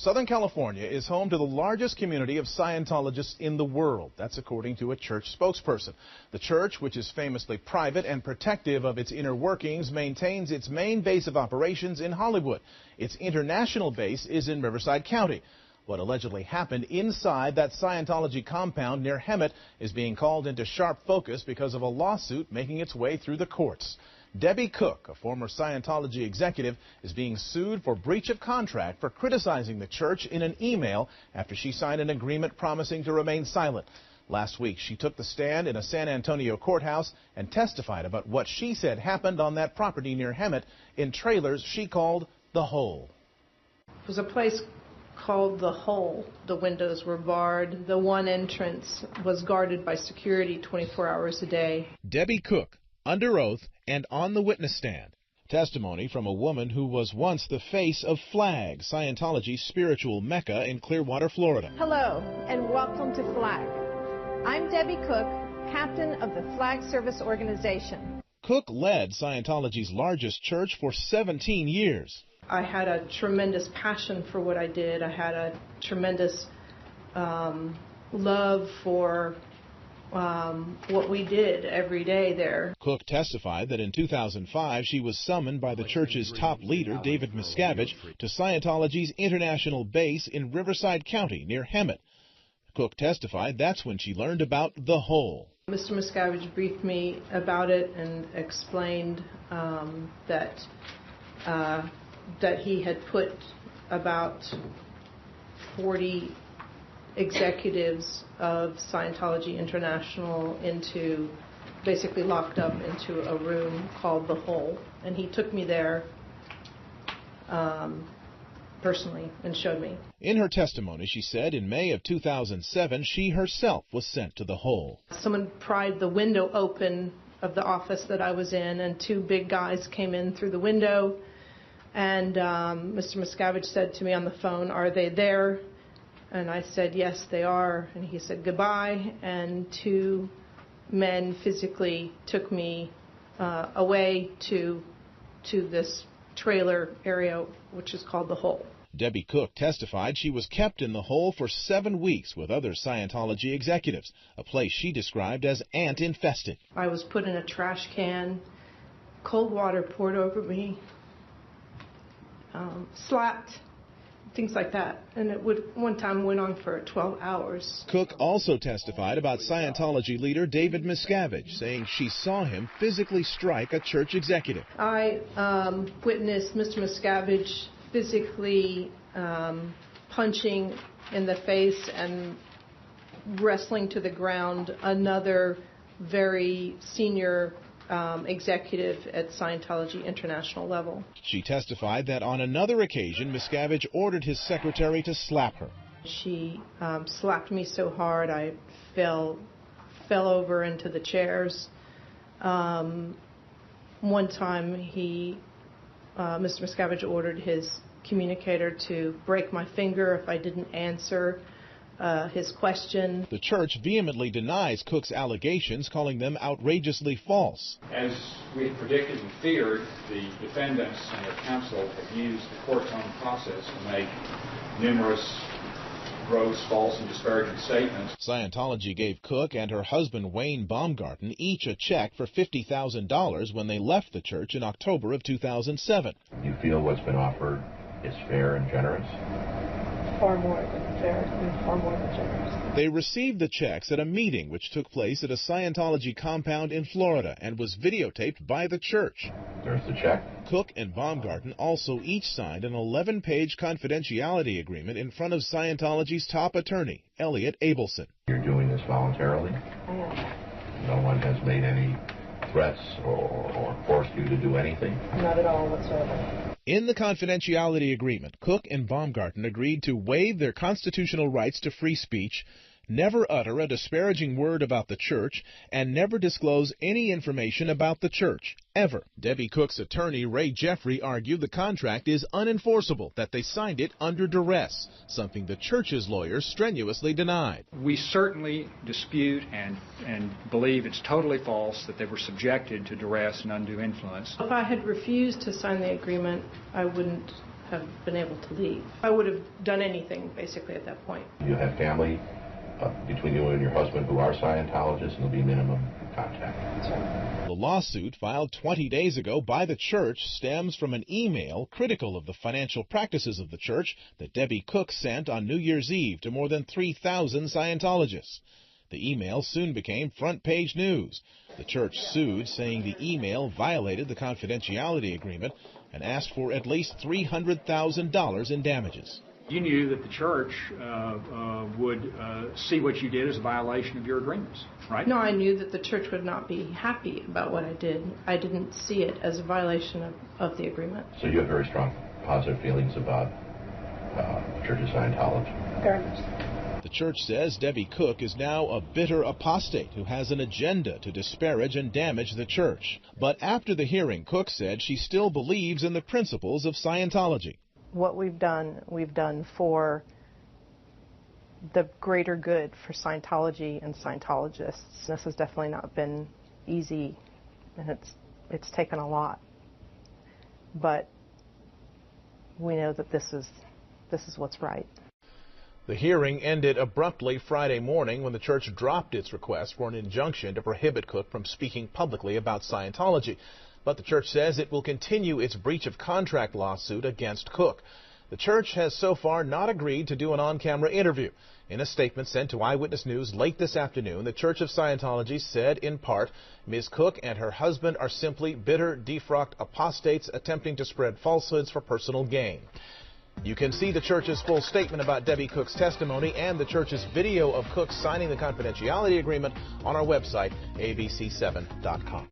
Southern California is home to the largest community of Scientologists in the world. That's according to a church spokesperson. The church, which is famously private and protective of its inner workings, maintains its main base of operations in Hollywood. Its international base is in Riverside County. What allegedly happened inside that Scientology compound near Hemet is being called into sharp focus because of a lawsuit making its way through the courts. Debbie Cook, a former Scientology executive, is being sued for breach of contract for criticizing the church in an email after she signed an agreement promising to remain silent. Last week, she took the stand in a San Antonio courthouse and testified about what she said happened on that property near Hemet in trailers she called The Hole. It was a place called The Hole. The windows were barred. The one entrance was guarded by security 24 hours a day. Debbie Cook, under oath and on the witness stand. Testimony from a woman who was once the face of FLAG, Scientology's spiritual mecca in Clearwater, Florida. Hello, and welcome to FLAG. I'm Debbie Cook, captain of the FLAG service organization. Cook led Scientology's largest church for 17 years. I had a tremendous passion for what I did. I had a tremendous love for what we did every day there. Cook testified that in 2005 she was summoned by the church's top leader, David Miscavige, to Scientology's international base in Riverside County near Hemet. Cook testified that's when she learned about The Hole. Mr. Miscavige briefed me about it and explained that he had put about 40 executives of Scientology International basically locked up into a room called The Hole. And he took me there personally and showed me. In her testimony, she said in May of 2007, she herself was sent to The Hole. Someone pried the window open of the office that I was in, and two big guys came in through the window. And Mr. Miscavige said to me on the phone, "Are they there?" And I said, "Yes, they are." And he said, "Goodbye." And two men physically took me away to this trailer area, which is called The Hole. Debbie Cook testified she was kept in The Hole for 7 weeks with other Scientology executives, a place she described as ant-infested. I was put in a trash can, cold water poured over me, slapped, things like that. And it one time went on for 12 hours. Cook also testified about Scientology leader David Miscavige, saying she saw him physically strike a church executive. I witnessed Mr. Miscavige physically punching in the face and wrestling to the ground another very senior executive at Scientology International level. She testified that on another occasion, Miscavige ordered his secretary to slap her. She slapped me so hard I fell over into the chairs. One time Mr. Miscavige ordered his communicator to break my finger if I didn't answer his question. The church vehemently denies Cook's allegations, calling them outrageously false. As we had predicted and feared, the defendants and their counsel have used the court's own process to make numerous gross, false, and disparaging statements. Scientology gave Cook and her husband Wayne Baumgarten each a check for $50,000 when they left the church in October of 2007. You feel what's been offered is fair and generous? Far more than fair and far more than generous. They received the checks at a meeting which took place at a Scientology compound in Florida and was videotaped by the church. There's the check. Cook and Baumgarten also each signed an 11-page confidentiality agreement in front of Scientology's top attorney, Elliot Abelson. You're doing this voluntarily? I am. No one has made any threats or forced you to do anything? Not at all whatsoever. In the confidentiality agreement, Cook and Baumgarten agreed to waive their constitutional rights to free speech, never utter a disparaging word about the church, and never disclose any information about the church, ever. Debbie Cook's attorney, Ray Jeffrey, argued the contract is unenforceable, that they signed it under duress, something the church's lawyers strenuously denied. We certainly dispute and believe it's totally false that they were subjected to duress and undue influence. If I had refused to sign the agreement, I wouldn't have been able to leave. I would have done anything, basically, at that point. You have family between you and your husband who are Scientologists, and there'll be minimum contact. The lawsuit filed 20 days ago by the church stems from an email critical of the financial practices of the church that Debbie Cook sent on New Year's Eve to more than 3,000 Scientologists. The email soon became front-page news. The church sued, saying the email violated the confidentiality agreement and asked for at least $300,000 in damages. You knew that the church would see what you did as a violation of your agreements, right? No, I knew that the church would not be happy about what I did. I didn't see it as a violation of the agreement. So you have very strong positive feelings about the Church of Scientology? Very much so. The church says Debbie Cook is now a bitter apostate who has an agenda to disparage and damage the church. But after the hearing, Cook said she still believes in the principles of Scientology. What we've done for the greater good for Scientology and Scientologists. This has definitely not been easy, and it's taken a lot. But we know that this is what's right. The hearing ended abruptly Friday morning when the church dropped its request for an injunction to prohibit Cook from speaking publicly about Scientology. But the church says it will continue its breach of contract lawsuit against Cook. The church has so far not agreed to do an on-camera interview. In a statement sent to Eyewitness News late this afternoon, the Church of Scientology said, in part, Ms. Cook and her husband are simply bitter, defrocked apostates attempting to spread falsehoods for personal gain. You can see the church's full statement about Debbie Cook's testimony and the church's video of Cook signing the confidentiality agreement on our website, abc7.com.